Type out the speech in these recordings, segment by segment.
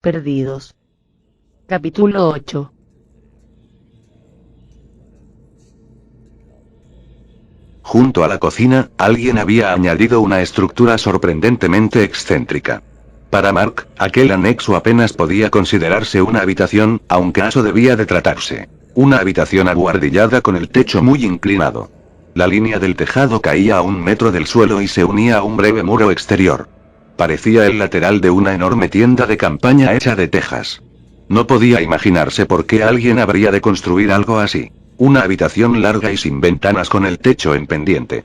perdidos. Capítulo 8. Junto a la cocina, alguien había añadido una estructura sorprendentemente excéntrica. Para Mark, aquel anexo apenas podía considerarse una habitación, aunque eso debía de tratarse. Una habitación abuhardillada con el techo muy inclinado. La línea del tejado caía a 1 metro del suelo y se unía a un breve muro exterior. Parecía el lateral de una enorme tienda de campaña hecha de tejas. No podía imaginarse por qué alguien habría de construir algo así. Una habitación larga y sin ventanas con el techo en pendiente.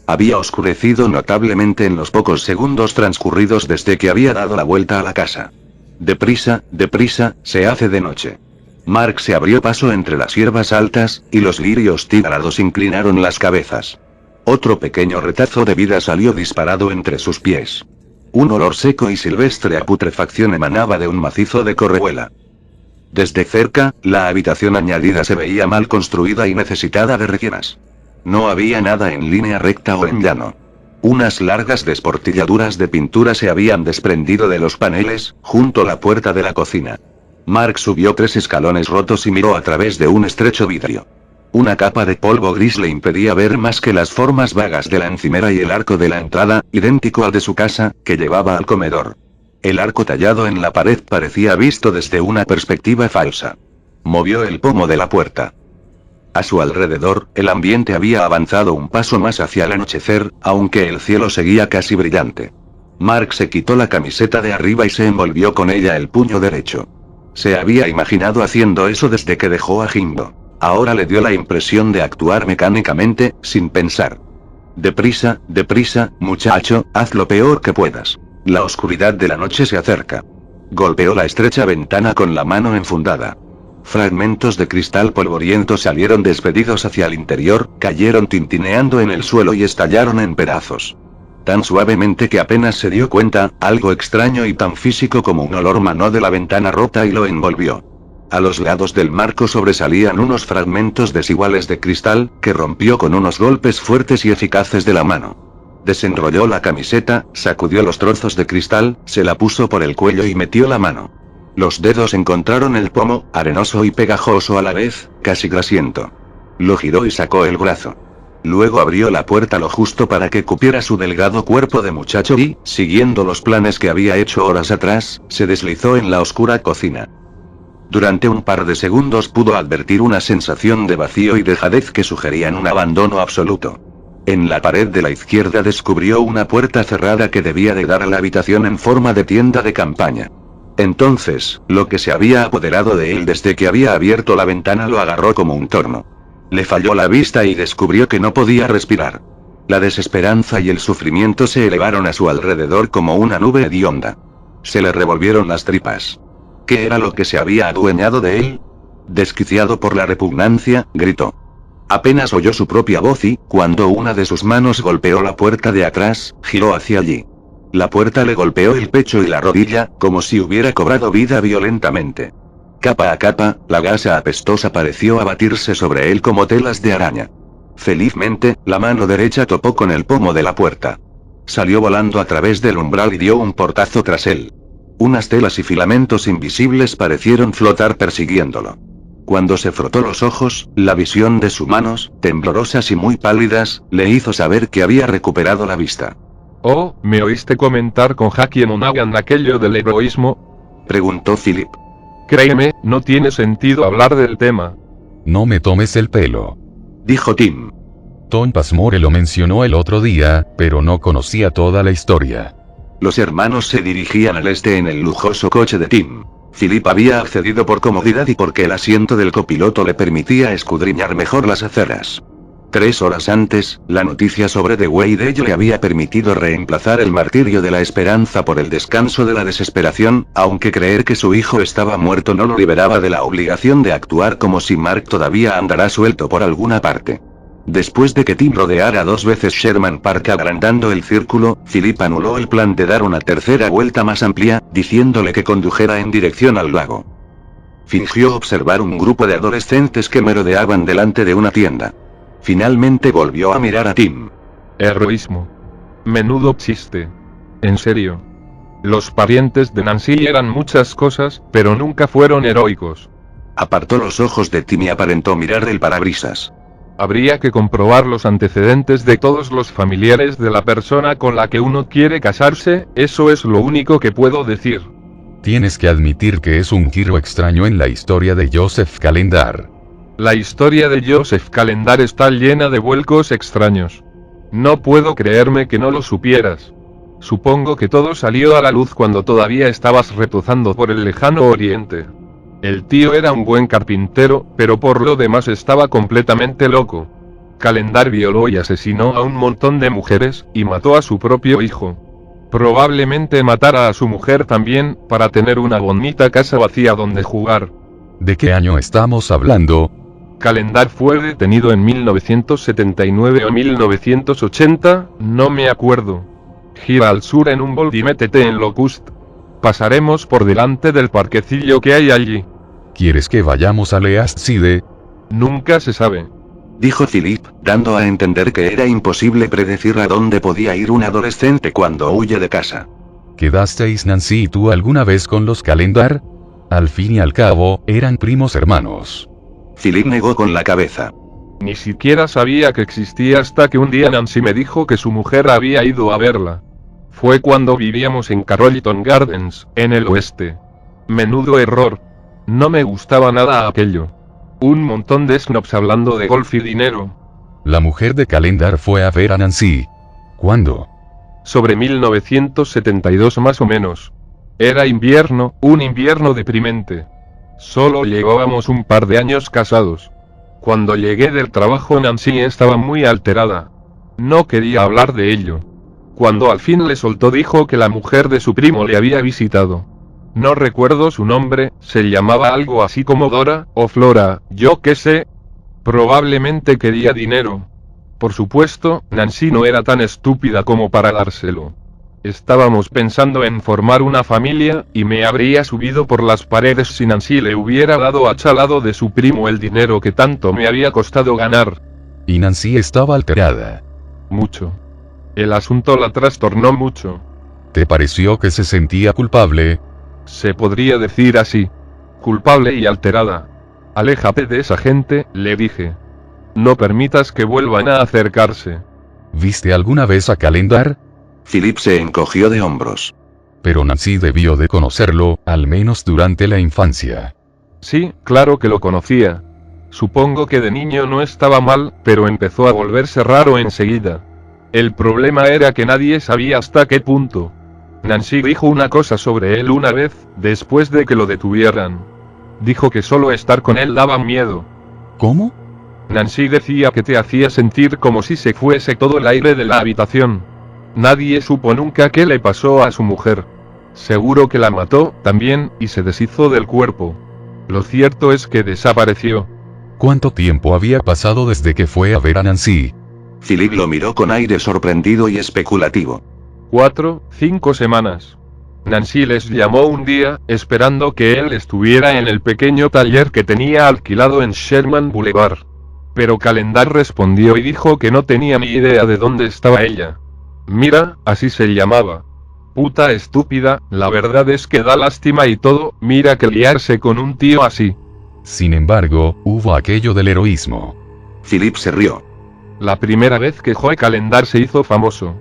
Había oscurecido notablemente en los pocos segundos transcurridos desde que había dado la vuelta a la casa. Deprisa, deprisa, se hace de noche. Mark se abrió paso entre las hierbas altas, y los lirios tigrados inclinaron las cabezas. Otro pequeño retazo de vida salió disparado entre sus pies. Un olor seco y silvestre a putrefacción emanaba de un macizo de correhuela. Desde cerca, la habitación añadida se veía mal construida y necesitada de rellenas. No había nada en línea recta o en llano. Unas largas desportilladuras de pintura se habían desprendido de los paneles, junto a la puerta de la cocina. Mark subió 3 escalones rotos y miró a través de un estrecho vidrio. Una capa de polvo gris le impedía ver más que las formas vagas de la encimera y el arco de la entrada, idéntico al de su casa, que llevaba al comedor. El arco tallado en la pared parecía visto desde una perspectiva falsa. Movió el pomo de la puerta. A su alrededor, el ambiente había avanzado un paso más hacia el anochecer, aunque el cielo seguía casi brillante. Mark se quitó la camiseta de arriba y se envolvió con ella el puño derecho. Se había imaginado haciendo eso desde que dejó a Jimbo. Ahora le dio la impresión de actuar mecánicamente, sin pensar. Deprisa, deprisa, muchacho, haz lo peor que puedas. La oscuridad de la noche se acerca. Golpeó la estrecha ventana con la mano enfundada. Fragmentos de cristal polvoriento salieron despedidos hacia el interior, cayeron tintineando en el suelo y estallaron en pedazos. Tan suavemente que apenas se dio cuenta, algo extraño y tan físico como un olor manó de la ventana rota y lo envolvió. A los lados del marco sobresalían unos fragmentos desiguales de cristal, que rompió con unos golpes fuertes y eficaces de la mano. Desenrolló la camiseta, sacudió los trozos de cristal, se la puso por el cuello y metió la mano. Los dedos encontraron el pomo, arenoso y pegajoso a la vez, casi grasiento. Lo giró y sacó el brazo. Luego abrió la puerta lo justo para que cupiera su delgado cuerpo de muchacho y, siguiendo los planes que había hecho horas atrás, se deslizó en la oscura cocina. Durante un par de segundos pudo advertir una sensación de vacío y dejadez que sugerían un abandono absoluto. En la pared de la izquierda descubrió una puerta cerrada que debía de dar a la habitación en forma de tienda de campaña. Entonces, lo que se había apoderado de él desde que había abierto la ventana lo agarró como un torno. Le falló la vista y descubrió que no podía respirar. La desesperanza y el sufrimiento se elevaron a su alrededor como una nube hedionda. Se le revolvieron las tripas. ¿Qué era lo que se había adueñado de él? Desquiciado por la repugnancia, gritó. Apenas oyó su propia voz y, cuando una de sus manos golpeó la puerta de atrás, giró hacia allí. La puerta le golpeó el pecho y la rodilla, como si hubiera cobrado vida violentamente. Capa a capa, la gasa apestosa pareció abatirse sobre él como telas de araña. Felizmente, la mano derecha topó con el pomo de la puerta. Salió volando a través del umbral y dio un portazo tras él. Unas telas y filamentos invisibles parecieron flotar persiguiéndolo. Cuando se frotó los ojos, la visión de sus manos, temblorosas y muy pálidas, le hizo saber que había recuperado la vista. «Oh, ¿me oíste comentar con Haki Monaghan aquello del heroísmo?», preguntó Philip. «Créeme, no tiene sentido hablar del tema». «No me tomes el pelo», dijo Tim. Tom Passmore lo mencionó el otro día, pero no conocía toda la historia. Los hermanos se dirigían al este en el lujoso coche de Tim. Philip había accedido por comodidad y porque el asiento del copiloto le permitía escudriñar mejor las aceras. 3 horas antes, la noticia sobre The Wade le había permitido reemplazar el martirio de la esperanza por el descanso de la desesperación, aunque creer que su hijo estaba muerto no lo liberaba de la obligación de actuar como si Mark todavía andará suelto por alguna parte. Después de que Tim rodeara 2 veces Sherman Park agrandando el círculo, Philip anuló el plan de dar una tercera vuelta más amplia, diciéndole que condujera en dirección al lago. Fingió observar un grupo de adolescentes que merodeaban delante de una tienda. Finalmente volvió a mirar a Tim. Heroísmo. Menudo chiste. En serio. Los parientes de Nancy eran muchas cosas, pero nunca fueron heroicos. Apartó los ojos de Tim y aparentó mirar el parabrisas. Habría que comprobar los antecedentes de todos los familiares de la persona con la que uno quiere casarse, eso es lo único que puedo decir. Tienes que admitir que es un giro extraño en la historia de Joseph Calendar. La historia de Joseph Calendar está llena de vuelcos extraños. No puedo creerme que no lo supieras. Supongo que todo salió a la luz cuando todavía estabas retozando por el lejano oriente. El tío era un buen carpintero, pero por lo demás estaba completamente loco. Calendar violó y asesinó a un montón de mujeres, y mató a su propio hijo. Probablemente matara a su mujer también, para tener una bonita casa vacía donde jugar. ¿De qué año estamos hablando? Calendar fue detenido en 1979 o 1980, no me acuerdo. Gira al sur en un Bolt y métete en Locust. Pasaremos por delante del parquecillo que hay allí. ¿Quieres que vayamos a Leastside? Nunca se sabe. Dijo Philip, dando a entender que era imposible predecir a dónde podía ir un adolescente cuando huye de casa. ¿Quedasteis Nancy y tú alguna vez con los Calendar? Al fin y al cabo, eran primos hermanos. Philip negó con la cabeza. Ni siquiera sabía que existía hasta que un día Nancy me dijo que su mujer había ido a verla. Fue cuando vivíamos en Carrollton Gardens, en el oeste. Menudo error. No me gustaba nada aquello. Un montón de snobs hablando de golf y dinero. La mujer de Calendar fue a ver a Nancy. ¿Cuándo? Sobre 1972 más o menos. Era invierno, un invierno deprimente. Solo llevábamos un par de años casados. Cuando llegué del trabajo Nancy estaba muy alterada. No quería hablar de ello. Cuando al fin le soltó dijo que la mujer de su primo le había visitado. No recuerdo su nombre, se llamaba algo así como Dora, o Flora, yo qué sé. Probablemente quería dinero. Por supuesto, Nancy no era tan estúpida como para dárselo. Estábamos pensando en formar una familia, y me habría subido por las paredes si Nancy le hubiera dado a chalado de su primo el dinero que tanto me había costado ganar. Y Nancy estaba alterada. Mucho. El asunto la trastornó mucho. ¿Te pareció que se sentía culpable? Se podría decir así. Culpable y alterada. Aléjate de esa gente, le dije. No permitas que vuelvan a acercarse. ¿Viste alguna vez a Calendar? Philip se encogió de hombros. Pero Nancy debió de conocerlo, al menos durante la infancia. Sí, claro que lo conocía. Supongo que de niño no estaba mal, pero empezó a volverse raro enseguida. El problema era que nadie sabía hasta qué punto. Nancy dijo una cosa sobre él una vez, después de que lo detuvieran. Dijo que solo estar con él daba miedo. ¿Cómo? Nancy decía que te hacía sentir como si se fuese todo el aire de la habitación. Nadie supo nunca qué le pasó a su mujer. Seguro que la mató, también, y se deshizo del cuerpo. Lo cierto es que desapareció. ¿Cuánto tiempo había pasado desde que fue a ver a Nancy? Philip lo miró con aire sorprendido y especulativo. 4, 5 semanas. Nancy les llamó un día, esperando que él estuviera en el pequeño taller que tenía alquilado en Sherman Boulevard. Pero Calendar respondió y dijo que no tenía ni idea de dónde estaba ella. Mira, así se llamaba. Puta estúpida, la verdad es que da lástima y todo, mira que liarse con un tío así. Sin embargo, hubo aquello del heroísmo. Philip se rió. La primera vez que Joe Calendar se hizo famoso.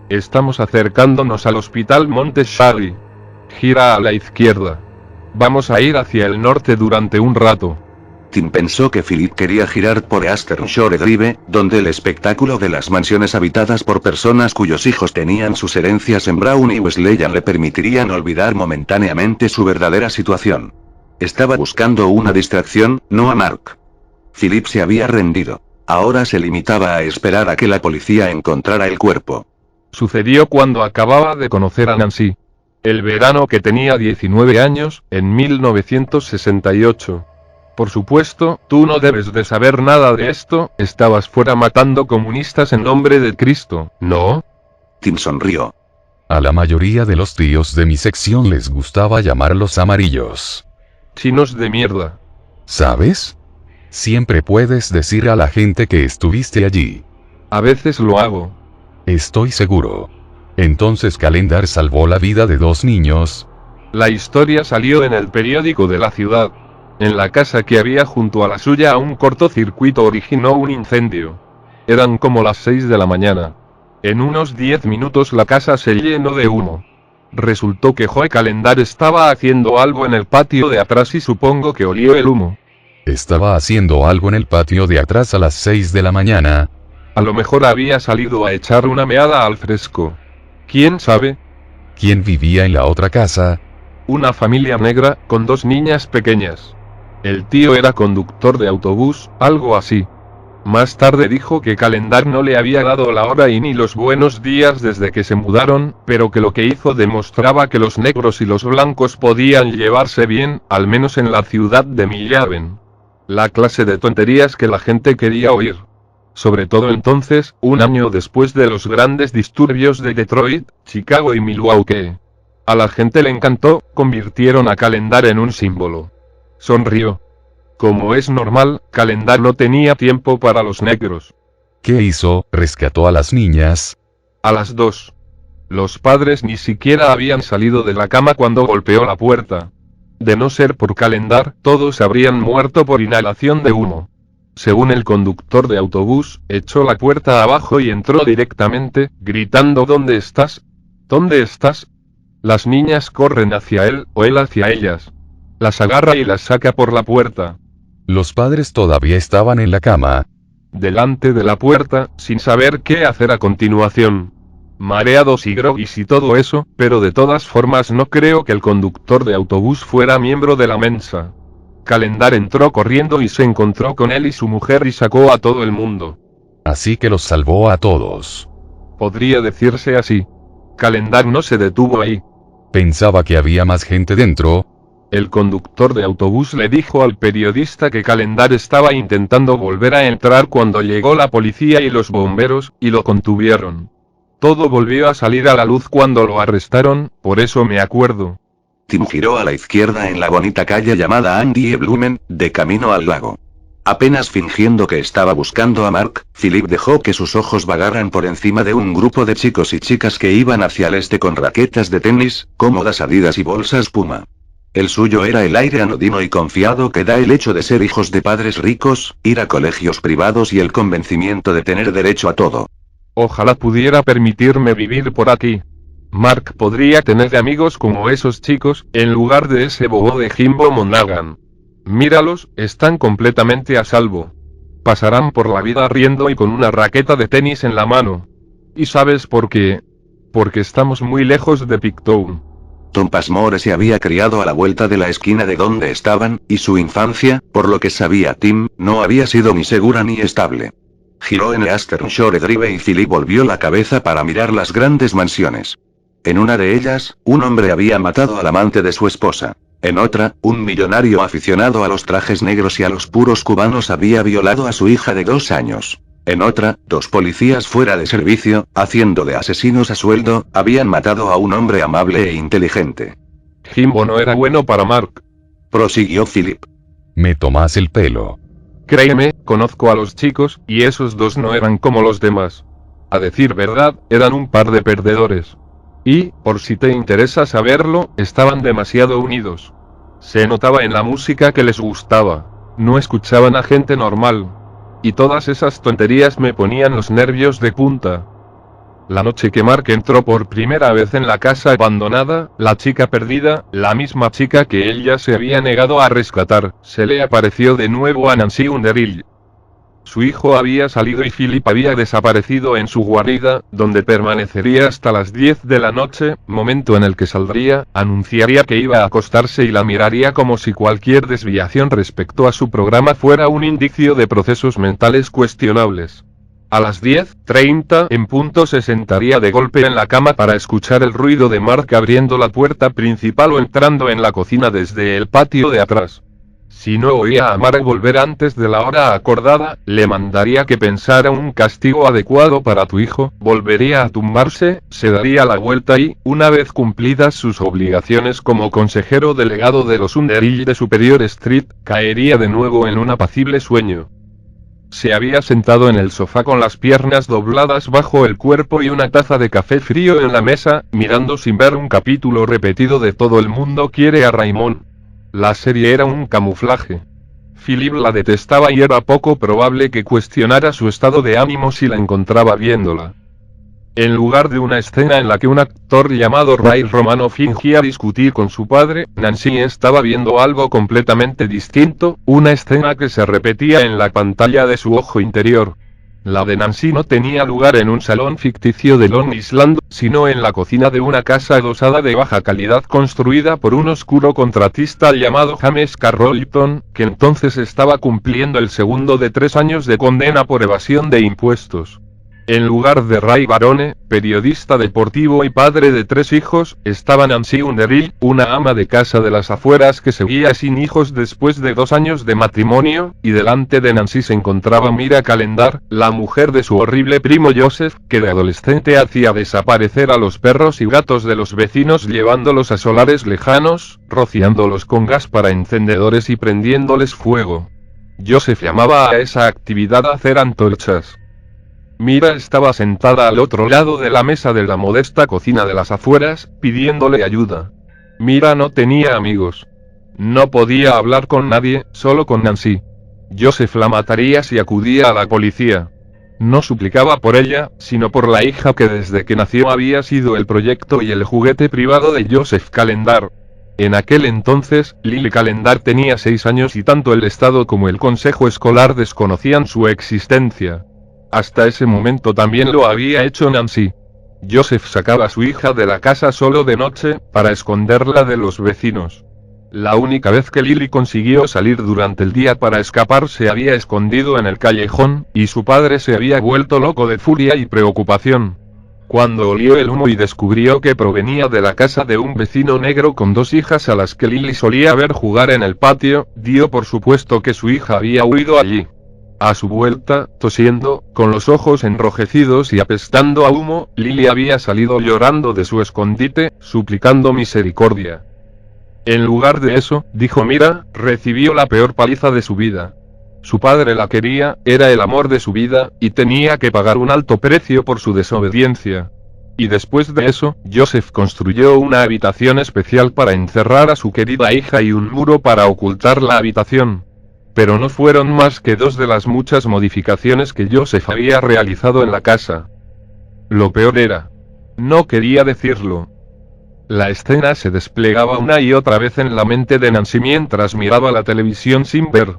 Estamos acercándonos al hospital Montessori. Gira a la izquierda. Vamos a ir hacia el norte durante un rato. Tim pensó que Philip quería girar por Eastern Shore Drive, donde el espectáculo de las mansiones habitadas por personas cuyos hijos tenían sus herencias en Brown y Wesleyan le permitirían olvidar momentáneamente su verdadera situación. Estaba buscando una distracción, no a Mark. Philip se había rendido. Ahora se limitaba a esperar a que la policía encontrara el cuerpo. Sucedió cuando acababa de conocer a Nancy. El verano que tenía 19 años, en 1968. Por supuesto, tú no debes de saber nada de esto, estabas fuera matando comunistas en nombre de Cristo, ¿no? Tim sonrió. A la mayoría de los tíos de mi sección les gustaba llamarlos amarillos. Chinos de mierda. ¿Sabes? Siempre puedes decir a la gente que estuviste allí. A veces lo hago. Estoy seguro. Entonces Calendar salvó la vida de 2 niños. La historia salió en el periódico de la ciudad. En la casa que había junto a la suya un cortocircuito originó un incendio. Eran como las 6 de la mañana. En unos 10 minutos la casa se llenó de humo. Resultó que Joe Calendar estaba haciendo algo en el patio de atrás y supongo que olió el humo. Estaba haciendo algo en el patio de atrás a las 6 de la mañana. A lo mejor había salido a echar una meada al fresco. ¿Quién sabe? ¿Quién vivía en la otra casa? Una familia negra, con 2 niñas pequeñas. El tío era conductor de autobús, algo así. Más tarde dijo que Calendar no le había dado la hora y ni los buenos días desde que se mudaron, pero que lo que hizo demostraba que los negros y los blancos podían llevarse bien, al menos en la ciudad de Millhaven. La clase de tonterías que la gente quería oír. Sobre todo entonces, un año después de los grandes disturbios de Detroit, Chicago y Milwaukee. A la gente le encantó, convirtieron a Calendar en un símbolo. Sonrió. Como es normal, Calendar no tenía tiempo para los negros. ¿Qué hizo? ¿Rescató a las niñas? A las 2. Los padres ni siquiera habían salido de la cama cuando golpeó la puerta. De no ser por Calendar, todos habrían muerto por inhalación de humo. Según el conductor de autobús, echó la puerta abajo y entró directamente, gritando ¿Dónde estás? ¿Dónde estás? Las niñas corren hacia él, o él hacia ellas. Las agarra y las saca por la puerta. Los padres todavía estaban en la cama. Delante de la puerta, sin saber qué hacer a continuación. Mareados y groguis y todo eso, pero de todas formas no creo que el conductor de autobús fuera miembro de la Mensa. Calendar entró corriendo y se encontró con él y su mujer y sacó a todo el mundo. Así que los salvó a todos. Podría decirse así. Calendar no se detuvo ahí. Pensaba que había más gente dentro. El conductor de autobús le dijo al periodista que Calendar estaba intentando volver a entrar cuando llegó la policía y los bomberos, y lo contuvieron. Todo volvió a salir a la luz cuando lo arrestaron, por eso me acuerdo. Tim giró a la izquierda en la bonita calle llamada Andy E. Blumen, de camino al lago. Apenas fingiendo que estaba buscando a Mark, Philip dejó que sus ojos vagaran por encima de un grupo de chicos y chicas que iban hacia el este con raquetas de tenis, cómodas Adidas y bolsas Puma. El suyo era el aire anodino y confiado que da el hecho de ser hijos de padres ricos, ir a colegios privados y el convencimiento de tener derecho a todo. Ojalá pudiera permitirme vivir por aquí. Mark podría tener amigos como esos chicos, en lugar de ese bobo de Jimbo Monaghan. Míralos, están completamente a salvo. Pasarán por la vida riendo y con una raqueta de tenis en la mano. ¿Y sabes por qué? Porque estamos muy lejos de Pictou. Tom Passmore se había criado a la vuelta de la esquina de donde estaban, y su infancia, por lo que sabía Tim, no había sido ni segura ni estable. Giró en Eastern Shore Drive y Philip volvió la cabeza para mirar las grandes mansiones. En una de ellas, un hombre había matado al amante de su esposa. En otra, un millonario aficionado a los trajes negros y a los puros cubanos había violado a su hija de 2 años. En otra, 2 policías fuera de servicio, haciendo de asesinos a sueldo, habían matado a un hombre amable e inteligente. Jimbo no era bueno para Mark. Prosiguió Philip. Me tomás el pelo. Créeme, conozco a los chicos, y esos 2 no eran como los demás. A decir verdad, eran un par de perdedores. Y, por si te interesa saberlo, estaban demasiado unidos. Se notaba en la música que les gustaba. No escuchaban a gente normal. Y todas esas tonterías me ponían los nervios de punta. La noche que Mark entró por primera vez en la casa abandonada, la chica perdida, la misma chica que él ya se había negado a rescatar, se le apareció de nuevo a Nancy Underhill. Su hijo había salido y Philip había desaparecido en su guarida, donde permanecería hasta las 10 de la noche, momento en el que saldría, anunciaría que iba a acostarse y la miraría como si cualquier desviación respecto a su programa fuera un indicio de procesos mentales cuestionables. A las 10:30 en punto se sentaría de golpe en la cama para escuchar el ruido de Mark abriendo la puerta principal o entrando en la cocina desde el patio de atrás. Si no oía a Mark volver antes de la hora acordada, le mandaría que pensara un castigo adecuado para tu hijo, volvería a tumbarse, se daría la vuelta y, una vez cumplidas sus obligaciones como consejero delegado de los Underhill de Superior Street, caería de nuevo en un apacible sueño. Se había sentado en el sofá con las piernas dobladas bajo el cuerpo y una taza de café frío en la mesa, mirando sin ver un capítulo repetido de Todo el mundo quiere a Raymond. La serie era un camuflaje. Philip la detestaba y era poco probable que cuestionara su estado de ánimo si la encontraba viéndola. En lugar de una escena en la que un actor llamado Ray Romano fingía discutir con su padre, Nancy estaba viendo algo completamente distinto, una escena que se repetía en la pantalla de su ojo interior. La de Nancy no tenía lugar en un salón ficticio de Long Island, sino en la cocina de una casa adosada de baja calidad construida por un oscuro contratista llamado James Carrollton, que entonces estaba cumpliendo el segundo de 3 años de condena por evasión de impuestos. En lugar de Ray Barone, periodista deportivo y padre de 3 hijos, estaba Nancy Underhill, una ama de casa de las afueras que seguía sin hijos después de 2 años de matrimonio, y delante de Nancy se encontraba Mira Calendar, la mujer de su horrible primo Joseph, que de adolescente hacía desaparecer a los perros y gatos de los vecinos llevándolos a solares lejanos, rociándolos con gas para encendedores y prendiéndoles fuego. Joseph llamaba a esa actividad hacer antorchas. Mira estaba sentada al otro lado de la mesa de la modesta cocina de las afueras, pidiéndole ayuda. Mira no tenía amigos. No podía hablar con nadie, solo con Nancy. Joseph la mataría si acudía a la policía. No suplicaba por ella, sino por la hija que desde que nació había sido el proyecto y el juguete privado de Joseph Calendar. En aquel entonces, Lily Calendar tenía 6 años y tanto el Estado como el Consejo Escolar desconocían su existencia. Hasta ese momento también lo había hecho Nancy. Joseph sacaba a su hija de la casa solo de noche, para esconderla de los vecinos. La única vez que Lily consiguió salir durante el día para escapar se había escondido en el callejón, y su padre se había vuelto loco de furia y preocupación. Cuando olió el humo y descubrió que provenía de la casa de un vecino negro con 2 hijas a las que Lily solía ver jugar en el patio, dio por supuesto que su hija había huido allí. A su vuelta, tosiendo, con los ojos enrojecidos y apestando a humo, Lily había salido llorando de su escondite, suplicando misericordia. En lugar de eso, dijo Mira, recibió la peor paliza de su vida. Su padre la quería, era el amor de su vida, y tenía que pagar un alto precio por su desobediencia. Y después de eso, Joseph construyó una habitación especial para encerrar a su querida hija y un muro para ocultar la habitación. Pero no fueron más que 2 de las muchas modificaciones que Joseph había realizado en la casa. Lo peor era. No quería decirlo. La escena se desplegaba una y otra vez en la mente de Nancy mientras miraba la televisión sin ver.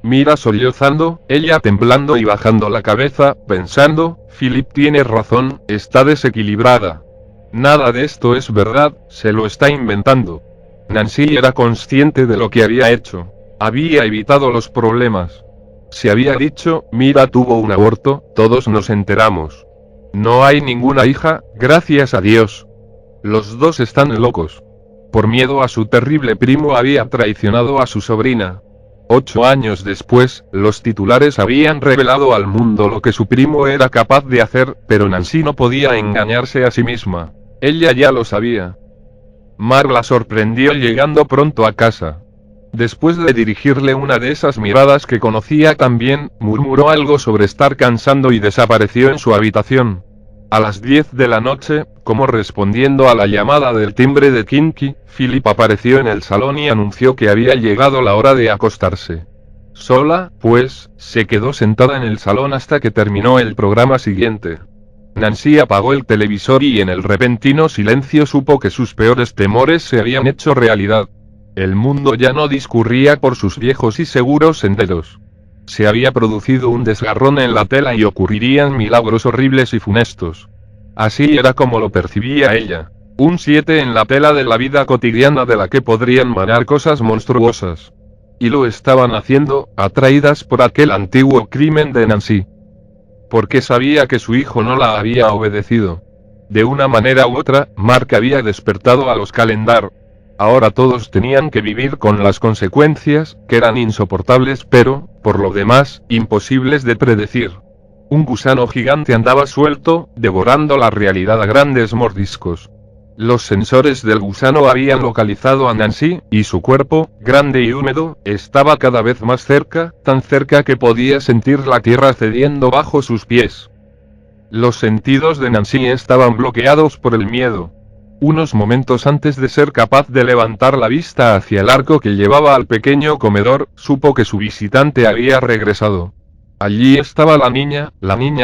Mira sollozando, ella temblando y bajando la cabeza, pensando, Philip tiene razón, está desequilibrada. Nada de esto es verdad, se lo está inventando. Nancy era consciente de lo que había hecho. Había evitado los problemas. Se había dicho, Mira tuvo un aborto, todos nos enteramos. No hay ninguna hija, gracias a Dios. Los 2 están locos. Por miedo a su terrible primo había traicionado a su sobrina. 8 años después, los titulares habían revelado al mundo lo que su primo era capaz de hacer, pero Nancy no podía engañarse a sí misma. Ella ya lo sabía. Mar la sorprendió llegando pronto a casa. Después de dirigirle una de esas miradas que conocía tan bien, murmuró algo sobre estar cansando y desapareció en su habitación. A las 10 de la noche, como respondiendo a la llamada del timbre de Kinky, Philip apareció en el salón y anunció que había llegado la hora de acostarse. Sola, pues, se quedó sentada en el salón hasta que terminó el programa siguiente. Nancy apagó el televisor y en el repentino silencio supo que sus peores temores se habían hecho realidad. El mundo ya no discurría por sus viejos y seguros senderos. Se había producido un desgarrón en la tela y ocurrirían milagros horribles y funestos. Así era como lo percibía ella. Un 7 en la tela de la vida cotidiana de la que podrían manar cosas monstruosas. Y lo estaban haciendo, atraídas por aquel antiguo crimen de Nancy. Porque sabía que su hijo no la había obedecido. De una manera u otra, Mark había despertado a los Calendar. Ahora todos tenían que vivir con las consecuencias, que eran insoportables pero, por lo demás, imposibles de predecir. Un gusano gigante andaba suelto, devorando la realidad a grandes mordiscos. Los sensores del gusano habían localizado a Nancy, y su cuerpo, grande y húmedo, estaba cada vez más cerca, tan cerca que podía sentir la tierra cediendo bajo sus pies. Los sentidos de Nancy estaban bloqueados por el miedo. Unos momentos antes de ser capaz de levantar la vista hacia el arco que llevaba al pequeño comedor, supo que su visitante había regresado. Allí estaba la niña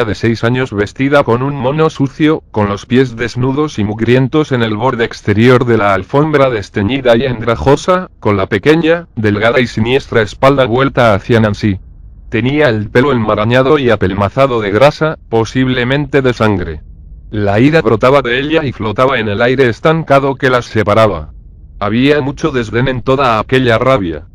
de 6 años vestida con un mono sucio, con los pies desnudos y mugrientos en el borde exterior de la alfombra desteñida y andrajosa, con la pequeña, delgada y siniestra espalda vuelta hacia Nancy. Tenía el pelo enmarañado y apelmazado de grasa, posiblemente de sangre. La ira brotaba de ella y flotaba en el aire estancado que las separaba. Había mucho desdén en toda aquella rabia.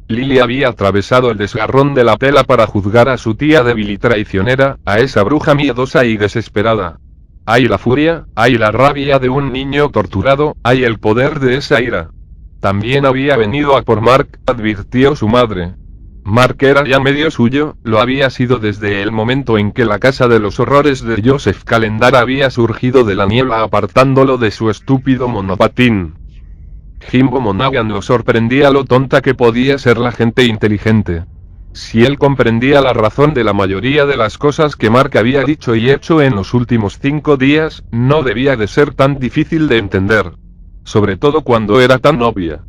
Lily había atravesado el desgarrón de la tela para juzgar a su tía débil y traicionera, a esa bruja miedosa y desesperada. Hay la furia, hay la rabia de un niño torturado, hay el poder de esa ira. También había venido a por Mark, advirtió su madre. Mark era ya medio suyo, lo había sido desde el momento en que la casa de los horrores de Joseph Calendar había surgido de la niebla apartándolo de su estúpido monopatín. Jimbo Monaghan lo sorprendía lo tonta que podía ser la gente inteligente. Si él comprendía la razón de la mayoría de las cosas que Mark había dicho y hecho en los últimos 5 días, no debía de ser tan difícil de entender. Sobre todo cuando era tan obvia.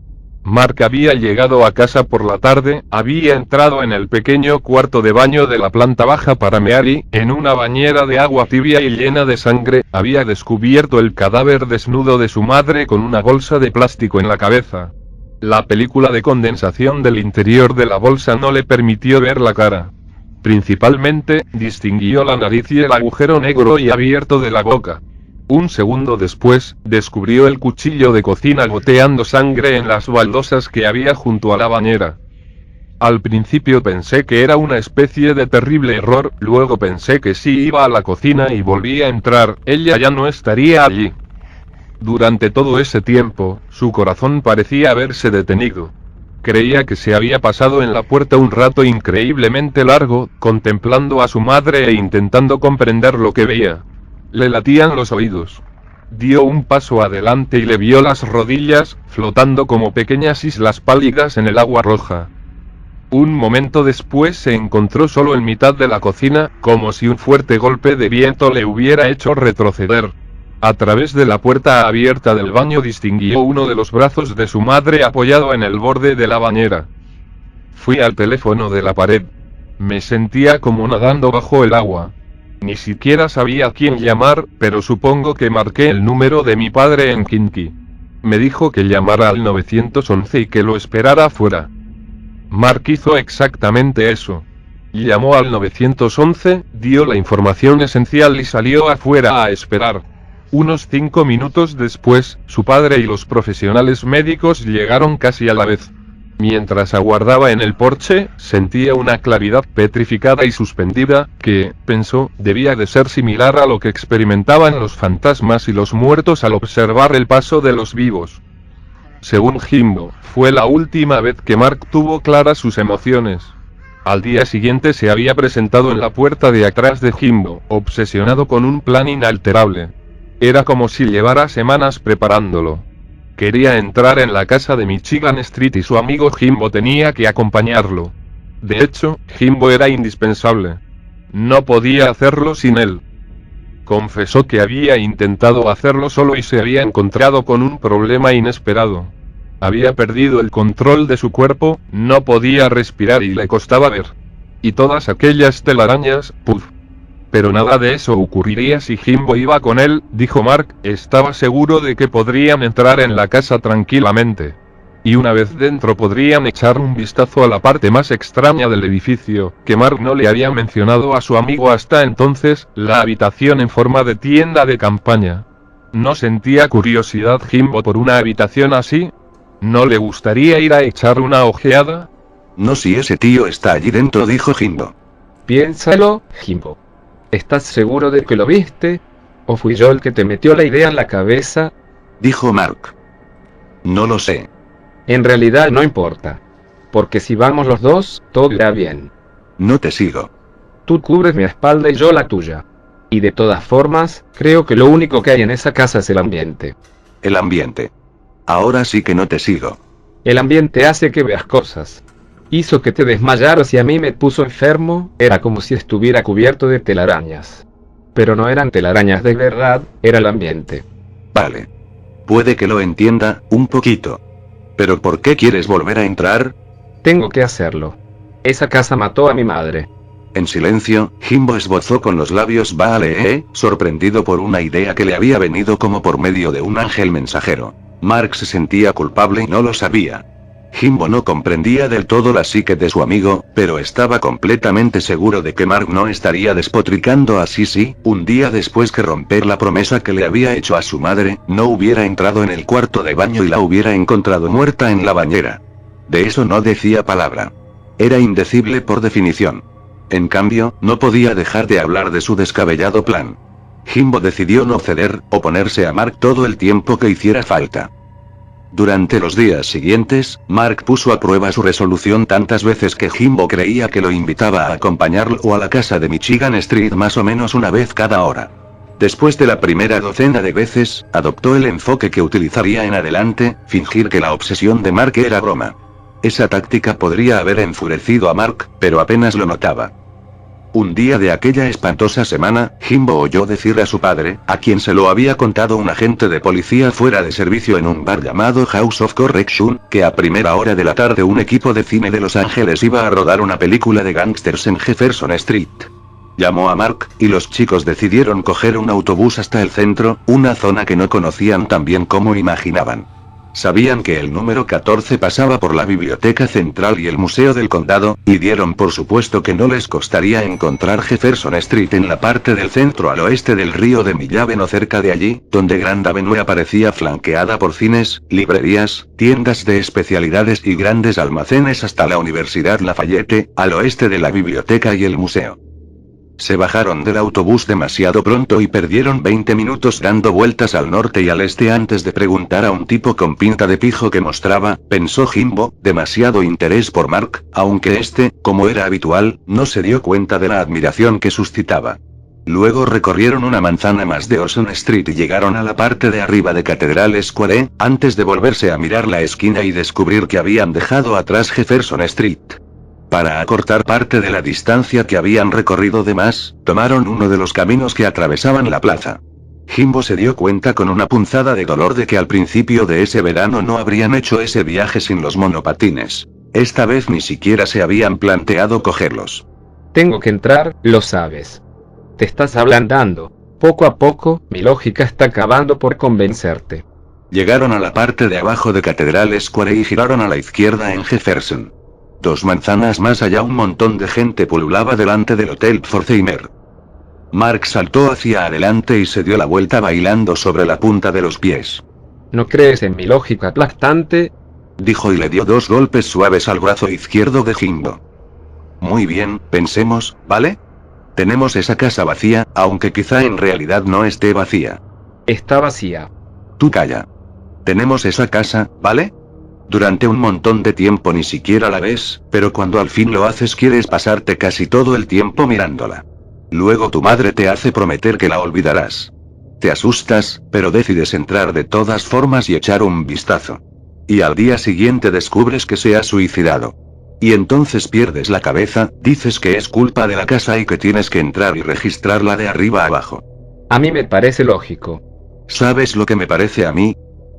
Mark había llegado a casa por la tarde, había entrado en el pequeño cuarto de baño de la planta baja para mear y, en una bañera de agua tibia y llena de sangre, había descubierto el cadáver desnudo de su madre con una bolsa de plástico en la cabeza. La película de condensación del interior de la bolsa no le permitió ver la cara. Principalmente, distinguió la nariz y el agujero negro y abierto de la boca. Un segundo después, descubrió el cuchillo de cocina goteando sangre en las baldosas que había junto a la bañera. Al principio pensé que era una especie de terrible error, luego pensé que si iba a la cocina y volvía a entrar, ella ya no estaría allí. Durante todo ese tiempo, su corazón parecía haberse detenido. Creía que se había pasado en la puerta un rato increíblemente largo, contemplando a su madre e intentando comprender lo que veía. Le latían los oídos. Dio un paso adelante y le vio las rodillas, flotando como pequeñas islas pálidas en el agua roja. Un momento después se encontró solo en mitad de la cocina, como si un fuerte golpe de viento le hubiera hecho retroceder. A través de la puerta abierta del baño distinguió uno de los brazos de su madre apoyado en el borde de la bañera. Fui al teléfono de la pared. Me sentía como nadando bajo el agua. Ni siquiera sabía a quién llamar, pero supongo que marqué el número de mi padre en Kinky. Me dijo que llamara al 911 y que lo esperara afuera. Mark hizo exactamente eso. Llamó al 911, dio la información esencial y salió afuera a esperar. Unos 5 minutos después, su padre y los profesionales médicos llegaron casi a la vez. Mientras aguardaba en el porche, sentía una claridad petrificada y suspendida, que, pensó, debía de ser similar a lo que experimentaban los fantasmas y los muertos al observar el paso de los vivos. Según Jimbo, fue la última vez que Mark tuvo claras sus emociones. Al día siguiente se había presentado en la puerta de atrás de Jimbo, obsesionado con un plan inalterable. Era como si llevara semanas preparándolo. Quería entrar en la casa de Michigan Street y su amigo Jimbo tenía que acompañarlo. De hecho, Jimbo era indispensable. No podía hacerlo sin él. Confesó que había intentado hacerlo solo y se había encontrado con un problema inesperado. Había perdido el control de su cuerpo, no podía respirar y le costaba ver. Y todas aquellas telarañas, puff. Pero nada de eso ocurriría si Jimbo iba con él, dijo Mark, estaba seguro de que podrían entrar en la casa tranquilamente. Y una vez dentro podrían echar un vistazo a la parte más extraña del edificio, que Mark no le había mencionado a su amigo hasta entonces, la habitación en forma de tienda de campaña. ¿No sentía curiosidad Jimbo por una habitación así? ¿No le gustaría ir a echar una ojeada? No, si ese tío está allí dentro, dijo Jimbo. Piénsalo, Jimbo. ¿Estás seguro de que lo viste? ¿O fui yo el que te metió la idea en la cabeza? Dijo Mark. No lo sé. En realidad no importa. Porque si vamos los dos, todo irá bien. No te sigo. Tú cubres mi espalda y yo la tuya. Y de todas formas, creo que lo único que hay en esa casa es el ambiente. El ambiente. Ahora sí que no te sigo. El ambiente hace que veas cosas. Hizo que te desmayaras y a mí me puso enfermo, era como si estuviera cubierto de telarañas. Pero no eran telarañas de verdad, era el ambiente. Vale. Puede que lo entienda, un poquito. Pero ¿por qué quieres volver a entrar? Tengo que hacerlo. Esa casa mató a mi madre. En silencio, Jimbo esbozó con los labios vale, sorprendido por una idea que le había venido como por medio de un ángel mensajero. Mark se sentía culpable y no lo sabía. Jimbo no comprendía del todo la psique de su amigo, pero estaba completamente seguro de que Mark no estaría despotricando así si, un día después que romper la promesa que le había hecho a su madre, no hubiera entrado en el cuarto de baño y la hubiera encontrado muerta en la bañera. De eso no decía palabra. Era indecible por definición. En cambio, no podía dejar de hablar de su descabellado plan. Jimbo decidió no ceder, oponerse a Mark todo el tiempo que hiciera falta. Durante los días siguientes, Mark puso a prueba su resolución tantas veces que Jimbo creía que lo invitaba a acompañarlo a la casa de Michigan Street más o menos una vez cada hora. Después de la primera docena de veces, adoptó el enfoque que utilizaría en adelante, fingir que la obsesión de Mark era broma. Esa táctica podría haber enfurecido a Mark, pero apenas lo notaba. Un día de aquella espantosa semana, Jimbo oyó decir a su padre, a quien se lo había contado un agente de policía fuera de servicio en un bar llamado House of Correction, que a primera hora de la tarde un equipo de cine de Los Ángeles iba a rodar una película de gángsters en Jefferson Street. Llamó a Mark, y los chicos decidieron coger un autobús hasta el centro, una zona que no conocían tan bien como imaginaban. Sabían que el número 14 pasaba por la biblioteca central y el museo del condado, y dieron por supuesto que no les costaría encontrar Jefferson Street en la parte del centro al oeste del río de Millhaven o cerca de allí, donde Grand Avenue aparecía flanqueada por cines, librerías, tiendas de especialidades y grandes almacenes hasta la Universidad Lafayette, al oeste de la biblioteca y el museo. Se bajaron del autobús demasiado pronto y perdieron 20 minutos dando vueltas al norte y al este antes de preguntar a un tipo con pinta de pijo que mostraba, pensó Jimbo, demasiado interés por Mark, aunque este, como era habitual, no se dio cuenta de la admiración que suscitaba. Luego recorrieron una manzana más de Orson Street y llegaron a la parte de arriba de Cathedral Square, antes de volverse a mirar la esquina y descubrir que habían dejado atrás Jefferson Street. Para acortar parte de la distancia que habían recorrido de más, tomaron uno de los caminos que atravesaban la plaza. Jimbo se dio cuenta con una punzada de dolor de que al principio de ese verano no habrían hecho ese viaje sin los monopatines. Esta vez ni siquiera se habían planteado cogerlos. Tengo que entrar, lo sabes. Te estás ablandando. Poco a poco, mi lógica está acabando por convencerte. Llegaron a la parte de abajo de Cathedral Square y giraron a la izquierda en Jefferson. 2 manzanas más allá un montón de gente pululaba delante del Hotel Pforzheimer. Mark saltó hacia adelante y se dio la vuelta bailando sobre la punta de los pies. ¿No crees en mi lógica aplastante? Dijo y le dio 2 golpes suaves al brazo izquierdo de Jimbo. Muy bien, pensemos, ¿vale? Tenemos esa casa vacía, aunque quizá en realidad no esté vacía. Está vacía. Tú calla. Tenemos esa casa, ¿vale? Durante un montón de tiempo ni siquiera la ves, pero cuando al fin lo haces quieres pasarte casi todo el tiempo mirándola. Luego tu madre te hace prometer que la olvidarás. Te asustas, pero decides entrar de todas formas y echar un vistazo. Y al día siguiente descubres que se ha suicidado. Y entonces pierdes la cabeza, dices que es culpa de la casa y que tienes que entrar y registrarla de arriba a abajo. A mí me parece lógico. ¿Sabes lo que me parece a mí?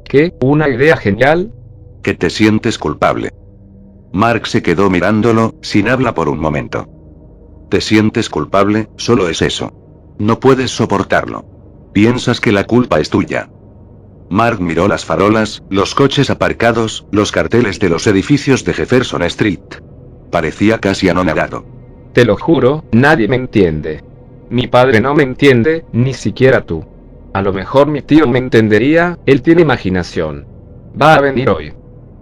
¿Qué? ¿Una idea genial? Que te sientes culpable. Mark se quedó mirándolo, sin habla por un momento. ¿Te sientes culpable? Solo es eso. No puedes soportarlo. Piensas que la culpa es tuya. Mark miró las farolas, los coches aparcados, los carteles de los edificios de Jefferson Street. Parecía casi anonadado. Te lo juro, nadie me entiende. Mi padre no me entiende, ni siquiera tú. A lo mejor mi tío me entendería, él tiene imaginación. Va a venir hoy.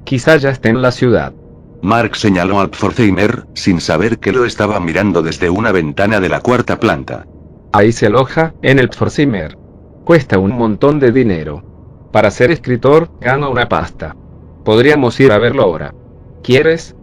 Quizá ya esté en la ciudad. Mark señaló al Pforzheimer, sin saber que lo estaba mirando desde una ventana de la 4ª planta. Ahí se aloja, en el Pforzheimer. Cuesta un montón de dinero. Para ser escritor, gano una pasta. Podríamos ir a verlo ahora. ¿Quieres?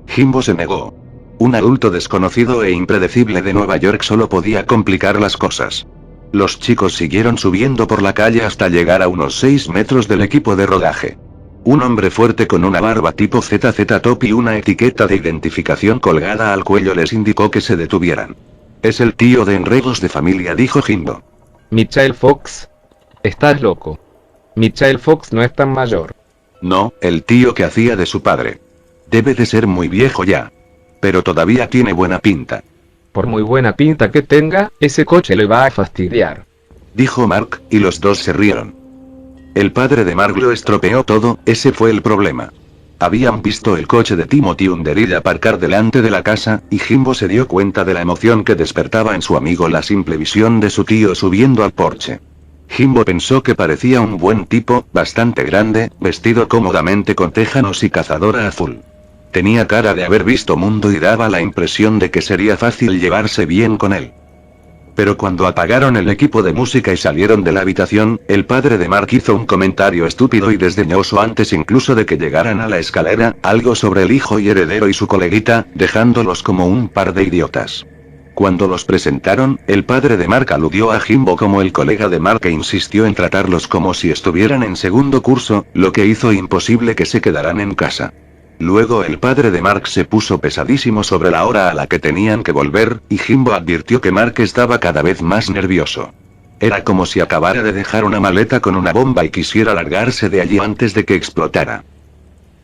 Jimbo se negó. Un adulto desconocido e impredecible de Nueva York solo podía complicar las cosas. Los chicos siguieron subiendo por la calle hasta llegar a unos 6 metros del equipo de rodaje. Un hombre fuerte con una barba tipo ZZ Top y una etiqueta de identificación colgada al cuello les indicó que se detuvieran. Es el tío de enredos de familia, dijo Jimbo. Michael Fox. Estás loco. Michael Fox no es tan mayor. No, el tío que hacía de su padre. Debe de ser muy viejo ya. Pero todavía tiene buena pinta. Por muy buena pinta que tenga, ese coche le va a fastidiar, dijo Mark, y los dos se rieron. El padre de Mark lo estropeó todo, ese fue el problema. Habían visto el coche de Timothy Underhill aparcar delante de la casa, y Jimbo se dio cuenta de la emoción que despertaba en su amigo la simple visión de su tío subiendo al porche. Jimbo pensó que parecía un buen tipo, bastante grande, vestido cómodamente con tejanos y cazadora azul. Tenía cara de haber visto mundo y daba la impresión de que sería fácil llevarse bien con él. Pero cuando apagaron el equipo de música y salieron de la habitación, el padre de Mark hizo un comentario estúpido y desdeñoso antes incluso de que llegaran a la escalera, algo sobre el hijo y heredero y su coleguita, dejándolos como un par de idiotas. Cuando los presentaron, el padre de Mark aludió a Jimbo como el colega de Mark e insistió en tratarlos como si estuvieran en segundo curso, lo que hizo imposible que se quedaran en casa. Luego el padre de Mark se puso pesadísimo sobre la hora a la que tenían que volver, y Jimbo advirtió que Mark estaba cada vez más nervioso. Era como si acabara de dejar una maleta con una bomba y quisiera largarse de allí antes de que explotara.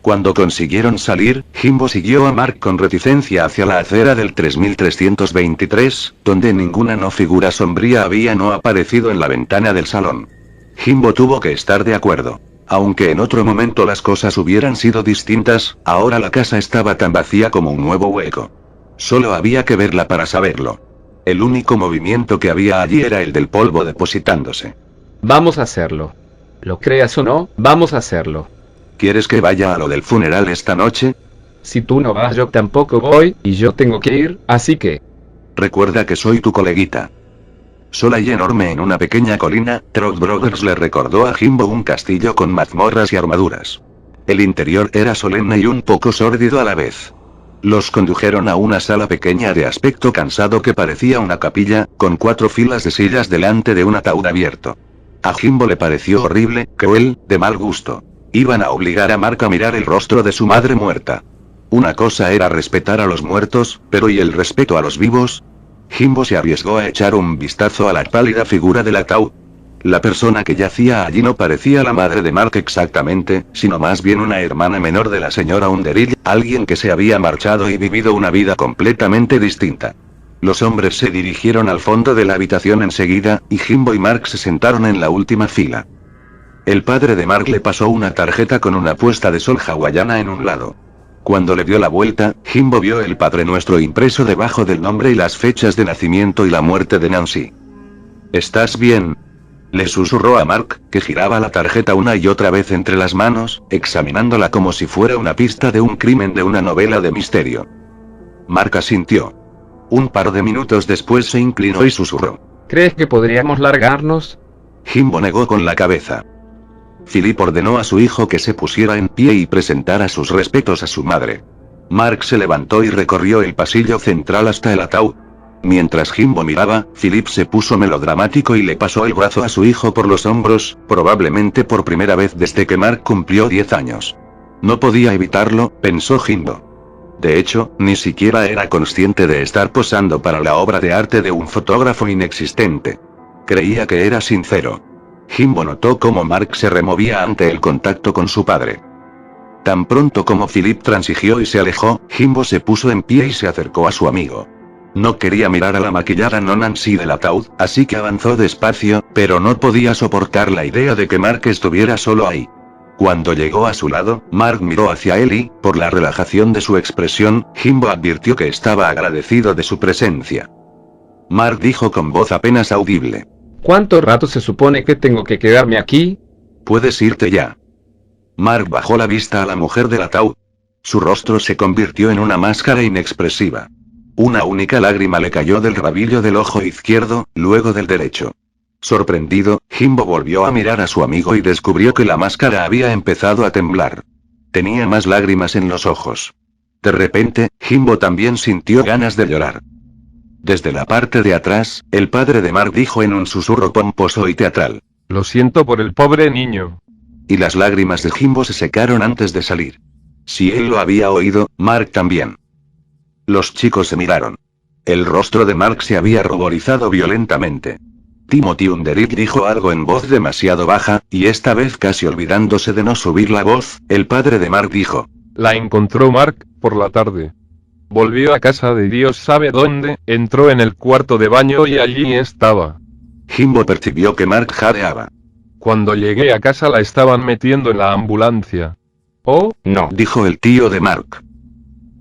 Cuando consiguieron salir, Jimbo siguió a Mark con reticencia hacia la acera del 3323, donde ninguna figura sombría había aparecido en la ventana del salón. Jimbo tuvo que estar de acuerdo. Aunque en otro momento las cosas hubieran sido distintas, ahora la casa estaba tan vacía como un nuevo hueco. Solo había que verla para saberlo. El único movimiento que había allí era el del polvo depositándose. Vamos a hacerlo. Lo creas o no, vamos a hacerlo. ¿Quieres que vaya a lo del funeral esta noche? Si tú no vas, yo tampoco voy, y yo tengo que ir, así que... Recuerda que soy tu coleguita. Sola y enorme en una pequeña colina, Trot Brothers le recordó a Jimbo un castillo con mazmorras y armaduras. El interior era solemne y un poco sórdido a la vez. Los condujeron a una sala pequeña de aspecto cansado que parecía una capilla, con 4 filas de sillas delante de un ataúd abierto. A Jimbo le pareció horrible, cruel, de mal gusto. Iban a obligar a Mark a mirar el rostro de su madre muerta. Una cosa era respetar a los muertos, pero ¿y el respeto a los vivos? Jimbo se arriesgó a echar un vistazo a la pálida figura del ataúd. La persona que yacía allí no parecía la madre de Mark exactamente, sino más bien una hermana menor de la señora Underhill, alguien que se había marchado y vivido una vida completamente distinta. Los hombres se dirigieron al fondo de la habitación enseguida, y Jimbo y Mark se sentaron en la última fila. El padre de Mark le pasó una tarjeta con una puesta de sol hawaiana en un lado. Cuando le dio la vuelta, Jimbo vio el Padre Nuestro impreso debajo del nombre y las fechas de nacimiento y la muerte de Nancy. ¿Estás bien?, le susurró a Mark, que giraba la tarjeta una y otra vez entre las manos, examinándola como si fuera una pista de un crimen de una novela de misterio. Mark asintió. Un par de minutos después se inclinó y susurró. ¿Crees que podríamos largarnos? Jimbo negó con la cabeza. Philip ordenó a su hijo que se pusiera en pie y presentara sus respetos a su madre. Mark se levantó y recorrió el pasillo central hasta el ataúd. Mientras Jimbo miraba, Philip se puso melodramático y le pasó el brazo a su hijo por los hombros, probablemente por primera vez desde que Mark cumplió 10 años. No podía evitarlo, pensó Jimbo. De hecho, ni siquiera era consciente de estar posando para la obra de arte de un fotógrafo inexistente. Creía que era sincero. Jimbo notó cómo Mark se removía ante el contacto con su padre. Tan pronto como Philip transigió y se alejó, Jimbo se puso en pie y se acercó a su amigo. No quería mirar a la maquillada Nancy del ataúd, así que avanzó despacio, pero no podía soportar la idea de que Mark estuviera solo ahí. Cuando llegó a su lado, Mark miró hacia él y, por la relajación de su expresión, Jimbo advirtió que estaba agradecido de su presencia. Mark dijo con voz apenas audible. ¿Cuánto rato se supone que tengo que quedarme aquí? Puedes irte ya. Mark bajó la vista a la mujer del ataúd. Su rostro se convirtió en una máscara inexpresiva. Una única lágrima le cayó del rabillo del ojo izquierdo, luego del derecho. Sorprendido, Jimbo volvió a mirar a su amigo y descubrió que la máscara había empezado a temblar. Tenía más lágrimas en los ojos. De repente, Jimbo también sintió ganas de llorar. Desde la parte de atrás, el padre de Mark dijo en un susurro pomposo y teatral. Lo siento por el pobre niño. Y las lágrimas de Jimbo se secaron antes de salir. Si él lo había oído, Mark también. Los chicos se miraron. El rostro de Mark se había ruborizado violentamente. Timothy Underhill dijo algo en voz demasiado baja, y esta vez casi olvidándose de no subir la voz, el padre de Mark dijo. La encontró Mark, por la tarde. Volvió a casa de Dios sabe dónde, entró en el cuarto de baño y allí estaba. Jimbo percibió que Mark jadeaba. Cuando llegué a casa la estaban metiendo en la ambulancia. Oh, No. Dijo el tío de Mark.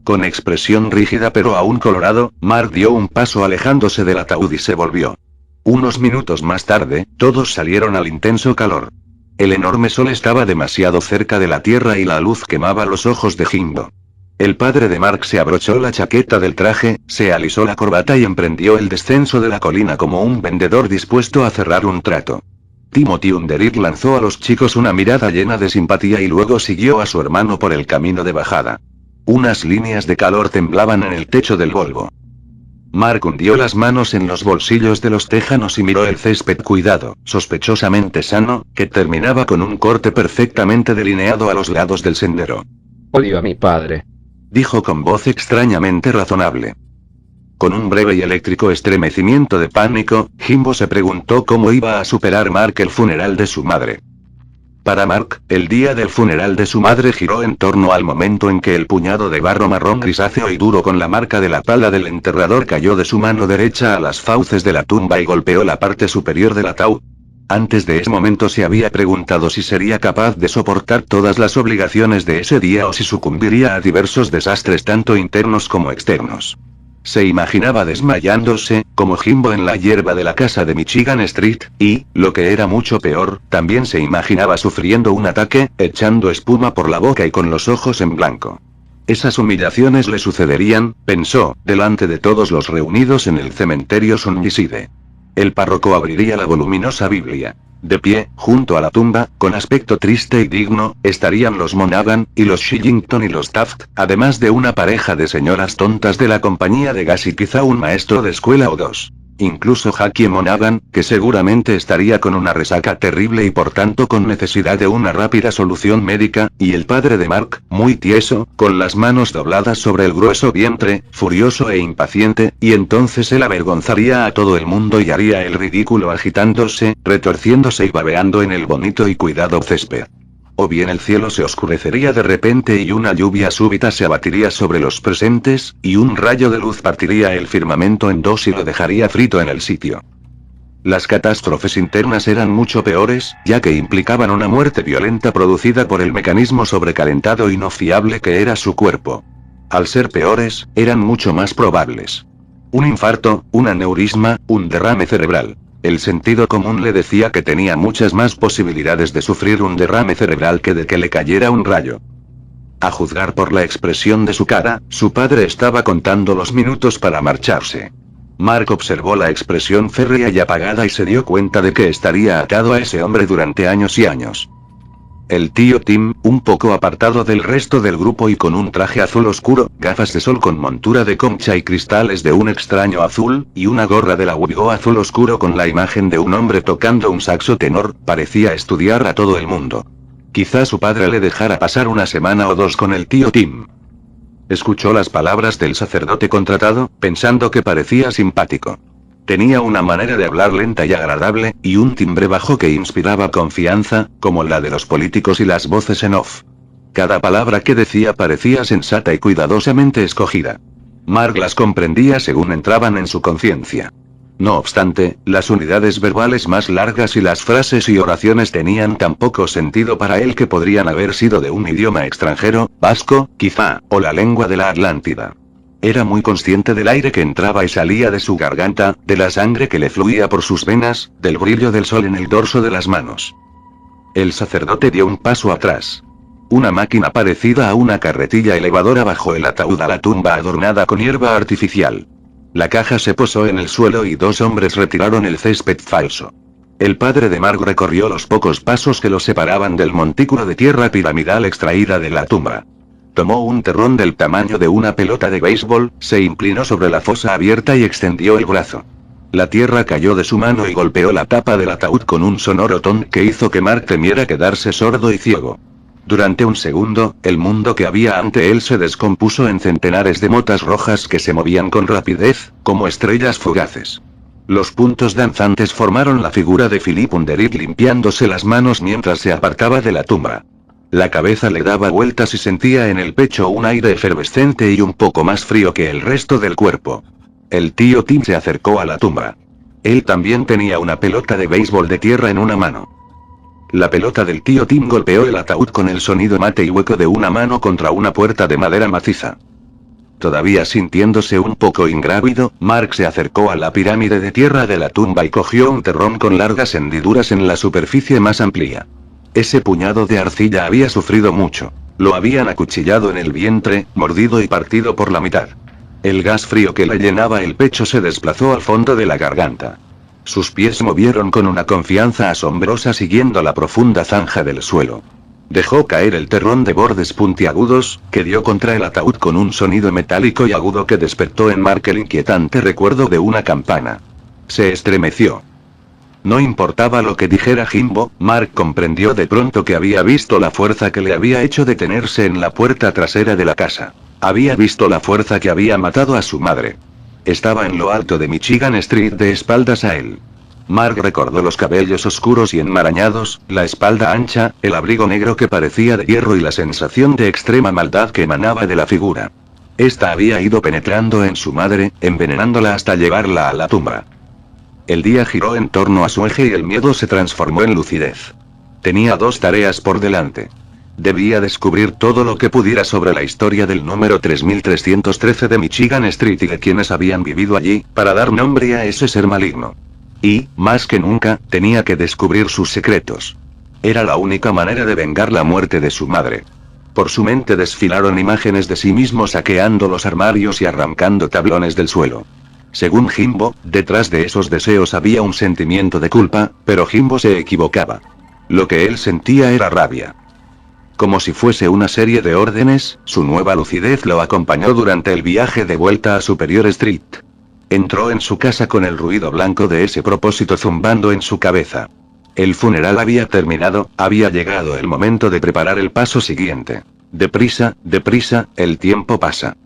Con expresión rígida pero aún colorado, Mark dio un paso alejándose del ataúd y se volvió. Unos minutos más tarde, todos salieron al intenso calor. El enorme sol estaba demasiado cerca de la tierra y la luz quemaba los ojos de Jimbo. El padre de Mark se abrochó la chaqueta del traje, se alisó la corbata y emprendió el descenso de la colina como un vendedor dispuesto a cerrar un trato. Timothy Underhill lanzó a los chicos una mirada llena de simpatía y luego siguió a su hermano por el camino de bajada. Unas líneas de calor temblaban en el techo del Volvo. Mark hundió las manos en los bolsillos de los tejanos y miró el césped cuidado, sospechosamente sano, que terminaba con un corte perfectamente delineado a los lados del sendero. Odio a mi padre. Dijo con voz extrañamente razonable. Con un breve y eléctrico estremecimiento de pánico, Jimbo se preguntó cómo iba a superar Mark el funeral de su madre. Para Mark, el día del funeral de su madre giró en torno al momento en que el puñado de barro marrón grisáceo y duro con la marca de la pala del enterrador cayó de su mano derecha a las fauces de la tumba y golpeó la parte superior del ataúd. Antes de ese momento se había preguntado si sería capaz de soportar todas las obligaciones de ese día o si sucumbiría a diversos desastres tanto internos como externos. Se imaginaba desmayándose, como Jimbo en la hierba de la casa de Michigan Street, y, lo que era mucho peor, también se imaginaba sufriendo un ataque, echando espuma por la boca y con los ojos en blanco. Esas humillaciones le sucederían, pensó, delante de todos los reunidos en el cementerio Sunnyside. El párroco abriría la voluminosa Biblia. De pie, junto a la tumba, con aspecto triste y digno, estarían los Monaghan, y los Shillington y los Taft, además de una pareja de señoras tontas de la compañía de gas y quizá un maestro de escuela o dos. Incluso Jackie Monaghan, que seguramente estaría con una resaca terrible y por tanto con necesidad de una rápida solución médica, y el padre de Mark, muy tieso, con las manos dobladas sobre el grueso vientre, furioso e impaciente, y entonces él avergonzaría a todo el mundo y haría el ridículo agitándose, retorciéndose y babeando en el bonito y cuidado césped. O bien el cielo se oscurecería de repente y una lluvia súbita se abatiría sobre los presentes, y un rayo de luz partiría el firmamento en dos y lo dejaría frito en el sitio. Las catástrofes internas eran mucho peores, ya que implicaban una muerte violenta producida por el mecanismo sobrecalentado y no fiable que era su cuerpo. Al ser peores, eran mucho más probables. Un infarto, un aneurisma, un derrame cerebral. El sentido común le decía que tenía muchas más posibilidades de sufrir un derrame cerebral que de que le cayera un rayo. A juzgar por la expresión de su cara, su padre estaba contando los minutos para marcharse. Mark observó la expresión férrea y apagada y se dio cuenta de que estaría atado a ese hombre durante años y años. El tío Tim, un poco apartado del resto del grupo y con un traje azul oscuro, gafas de sol con montura de concha y cristales de un extraño azul, y una gorra de la Wigo azul oscuro con la imagen de un hombre tocando un saxo tenor, parecía estudiar a todo el mundo. Quizá su padre le dejara pasar una semana o dos con el tío Tim. Escuchó las palabras del sacerdote contratado, pensando que parecía simpático. Tenía una manera de hablar lenta y agradable, y un timbre bajo que inspiraba confianza, como la de los políticos y las voces en off. Cada palabra que decía parecía sensata y cuidadosamente escogida. Mark las comprendía según entraban en su conciencia. No obstante, las unidades verbales más largas y las frases y oraciones tenían tan poco sentido para él que podrían haber sido de un idioma extranjero, vasco, quizá, o la lengua de la Atlántida. Era muy consciente del aire que entraba y salía de su garganta, de la sangre que le fluía por sus venas, del brillo del sol en el dorso de las manos. El sacerdote dio un paso atrás. Una máquina parecida a una carretilla elevadora bajó el ataúd a la tumba adornada con hierba artificial. La caja se posó en el suelo y dos hombres retiraron el césped falso. El padre de Mark recorrió los pocos pasos que lo separaban del montículo de tierra piramidal extraída de la tumba. Tomó un terrón del tamaño de una pelota de béisbol, se inclinó sobre la fosa abierta y extendió el brazo. La tierra cayó de su mano y golpeó la tapa del ataúd con un sonoro ton que hizo que Mark temiera quedarse sordo y ciego. Durante un segundo, el mundo que había ante él se descompuso en centenares de motas rojas que se movían con rapidez, como estrellas fugaces. Los puntos danzantes formaron la figura de Philip Underwood limpiándose las manos mientras se apartaba de la tumba. La cabeza le daba vueltas y sentía en el pecho un aire efervescente y un poco más frío que el resto del cuerpo. El tío Tim se acercó a la tumba. Él también tenía una pelota de béisbol de tierra en una mano. La pelota del tío Tim golpeó el ataúd con el sonido mate y hueco de una mano contra una puerta de madera maciza. Todavía sintiéndose un poco ingrávido, Mark se acercó a la pirámide de tierra de la tumba y cogió un terrón con largas hendiduras en la superficie más amplia. Ese puñado de arcilla había sufrido mucho. Lo habían acuchillado en el vientre, mordido y partido por la mitad. El gas frío que le llenaba el pecho se desplazó al fondo de la garganta. Sus pies movieron con una confianza asombrosa siguiendo la profunda zanja del suelo. Dejó caer el terrón de bordes puntiagudos, que dio contra el ataúd con un sonido metálico y agudo que despertó en Mark el inquietante recuerdo de una campana. Se estremeció. No importaba lo que dijera Jimbo, Mark comprendió de pronto que había visto la fuerza que le había hecho detenerse en la puerta trasera de la casa. Había visto la fuerza que había matado a su madre. Estaba en lo alto de Michigan Street de espaldas a él. Mark recordó los cabellos oscuros y enmarañados, la espalda ancha, el abrigo negro que parecía de hierro y la sensación de extrema maldad que emanaba de la figura. Esta había ido penetrando en su madre, envenenándola hasta llevarla a la tumba. El día giró en torno a su eje y el miedo se transformó en lucidez. Tenía dos tareas por delante. Debía descubrir todo lo que pudiera sobre la historia del número 3313 de Michigan Street y de quienes habían vivido allí, para dar nombre a ese ser maligno. Y, más que nunca, tenía que descubrir sus secretos. Era la única manera de vengar la muerte de su madre. Por su mente desfilaron imágenes de sí mismo saqueando los armarios y arrancando tablones del suelo. Según Jimbo, detrás de esos deseos había un sentimiento de culpa, pero Jimbo se equivocaba. Lo que él sentía era rabia. Como si fuese una serie de órdenes, su nueva lucidez lo acompañó durante el viaje de vuelta a Superior Street. Entró en su casa con el ruido blanco de ese propósito zumbando en su cabeza. El funeral había terminado, había llegado el momento de preparar el paso siguiente. Deprisa, deprisa, el tiempo pasa.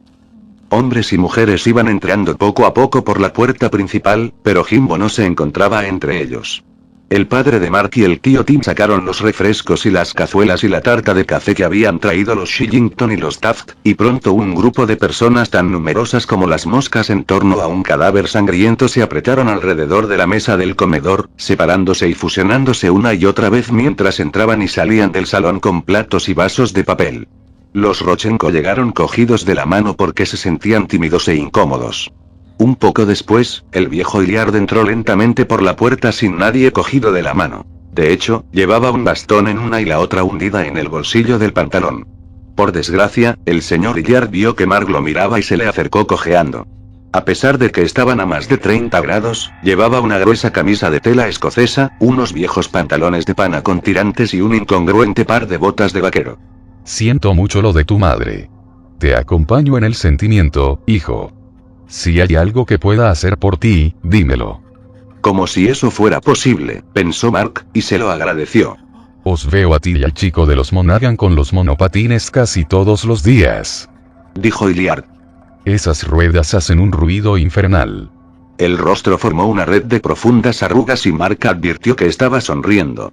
Hombres y mujeres iban entrando poco a poco por la puerta principal, pero Jimbo no se encontraba entre ellos. El padre de Mark y el tío Tim sacaron los refrescos y las cazuelas y la tarta de café que habían traído los Shillington y los Taft, y pronto un grupo de personas tan numerosas como las moscas en torno a un cadáver sangriento se apretaron alrededor de la mesa del comedor, separándose y fusionándose una y otra vez mientras entraban y salían del salón con platos y vasos de papel. Los Rochenko llegaron cogidos de la mano porque se sentían tímidos e incómodos. Un poco después, el viejo Hilliard entró lentamente por la puerta sin nadie cogido de la mano. De hecho, llevaba un bastón en una y la otra hundida en el bolsillo del pantalón. Por desgracia, el señor Hilliard vio que Mark lo miraba y se le acercó cojeando. A pesar de que estaban a más de 30 grados, llevaba una gruesa camisa de tela escocesa, unos viejos pantalones de pana con tirantes y un incongruente par de botas de vaquero. Siento mucho lo de tu madre. Te acompaño en el sentimiento, hijo. Si hay algo que pueda hacer por ti, dímelo. Como si eso fuera posible, pensó Mark, y se lo agradeció. Os veo a ti y al chico de los Monaghan con los monopatines casi todos los días, dijo Hilliard. Esas ruedas hacen un ruido infernal. El rostro formó una red de profundas arrugas y Mark advirtió que estaba sonriendo.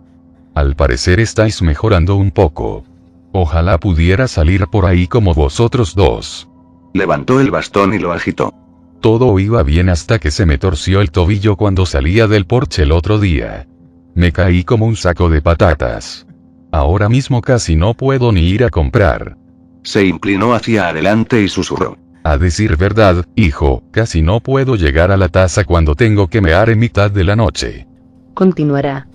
Al parecer estáis mejorando un poco. Ojalá pudiera salir por ahí como vosotros dos. Levantó el bastón y lo agitó. Todo iba bien hasta que se me torció el tobillo cuando salía del porche el otro día. Me caí como un saco de patatas. Ahora mismo casi no puedo ni ir a comprar. Se inclinó hacia adelante y susurró. A decir verdad, hijo, casi no puedo llegar a la taza cuando tengo que mear en mitad de la noche. Continuará.